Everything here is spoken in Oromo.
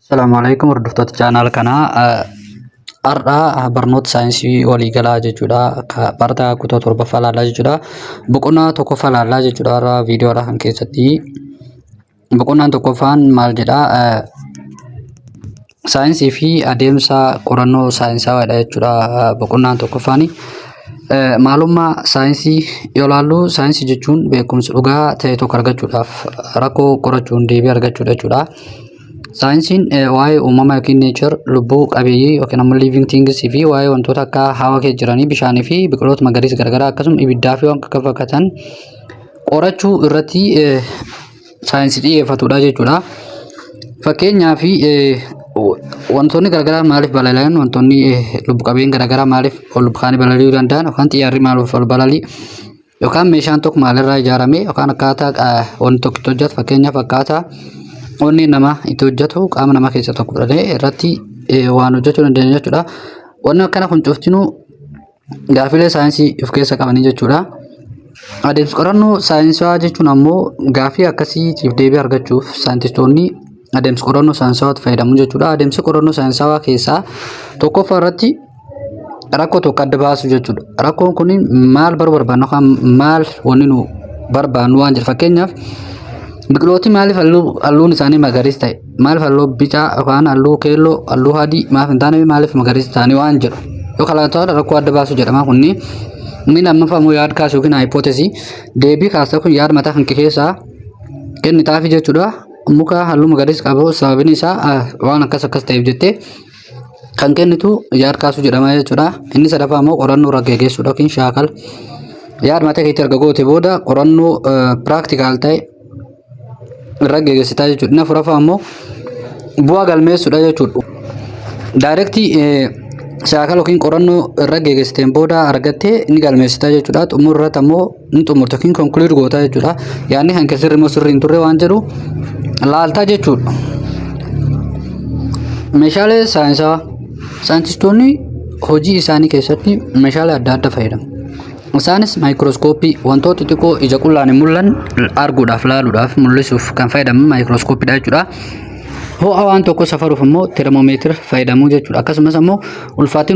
Assalamualaikum hordoftoota chaanaal kanaa. Har'a barnoota saayinsii waliigalaa jechuudha. Barataa kutaa torbaffaa ilaalaa jechuudha. Boqonnaa tokkoffaa ilaalaa jechuudha. Har'a viidiyoodha kan keessatti boqonnaan tokkoffaan maal jedha? Saayinsii fi adeemsa qorannoo saayinsawaadha jechuudha. Boqonnaan tokkoffaani maalummaa saayinsii yoo ilaallu, saayinsii jechuun beekumsa dhugaa ta'e tokko argachuudhaaf rakkoo qorachuun deebii argachuudha jechuudha. Saayinsiin waa'ee uumamaa yookiin nature lubbuu qabeeyyii yookiin ammoo living things fi waa'ee wantoota akka hawa keessa jiranii, bishaanii fi biqiloota magariisa garagaraa akkasuma ibiddaa fi waan akka fakkaatan qorachuu irratti saayinsii xiyyeeffatudha jechuudha. Fakkeenyaaf wantoonni garagaraa maaliif balali'an, wantoonni lubbu qabeeyyiin garagaraa maaliif ol bukaanii balali'uu danda'an, yookaan xiyyaarri maaliif ol balali'i, yookaan meeshaan tokko maalirraa ijaarame, yookaan akkaataa wanti tokko itti hojjetu, fakkeenyaaf akkaataa wanni nama itti hojjetu qaama namaa keessaa tokko fudhatee irratti waan hojjechuu dandeenya jechuudha. Wanni akkana kun cuftinuu gaafilee saayinsii of keessa qabanii jechuudha. Adeemsa qorannoo saayinsawaa jechuun ammoo gaafii akkasiitiif deebii argachuuf saayintistoonni adeemsa qorannoo saayinsawaatti fayyadamu jechuudha. Adeemsa qorannoo saayinsawaa keessaa tokkoffaa irratti rakkoo tokko adda baasu jechuudha. Rakkoon kun maal barbaannu yookaan maal wanni nu barbaannu waan jedhu. Fakkeenyaaf biqilooti maaliif halluun isaanii magariisa ta'e, maaliif halluu bicaa yookaan halluu keelloo, halluu adii maaf hin taane, maaliif magariisa ta'anii waan jedhu yoo kalaqatoota rakkoo adda baasu jedhama. Kunni inni lammaffaa immoo yaada kaasuu yookiin haayipootesii deebii kaasa kun yaada mataa kan keessaa kennitaafi jechuudha. Muka halluu magariisa qabu sababni isaa waan akkas ta'eef jettee kan kennitu yaada kaasuu jedhama jechuudha. Inni sadaffaa immoo qorannoo gaggeessuudha yookiin shaakala yaada mataa keetti erga goote booda qorannoo piraktikaal ta'e irra gaggeessitaa jechuudha. Inni afuraffaa immoo bu'aa galmeessuudha jechuudha. Daayirektii shaakala yookiin qorannoo irra gaggeessiteen booda argattee inni galmeessitaa jechuudha. Xumurratti ammoo inni xumurta yookiin konkuluud gootaa jechuudha. Yaadni kan keessirri immoo sirrii hin turre waan jedhu laaltaa jechuudha. Meeshaalee saayinsawaa saayintistoonni hojii isaanii keessatti meeshaalee adda addaa fayyadamu. Isaanis maayikirooskooppii wantoota xixiqqoo ija qullaan hin mul'anne arguudhaaf laaluudhaaf mul'isuuf kan fayyadamu maayikirooskooppiidha jechuudha. Ho'a waan tokko safaruuf immoo teermoomeetira fayyadamuu jechuudha. Akkasumas immoo ulfaatina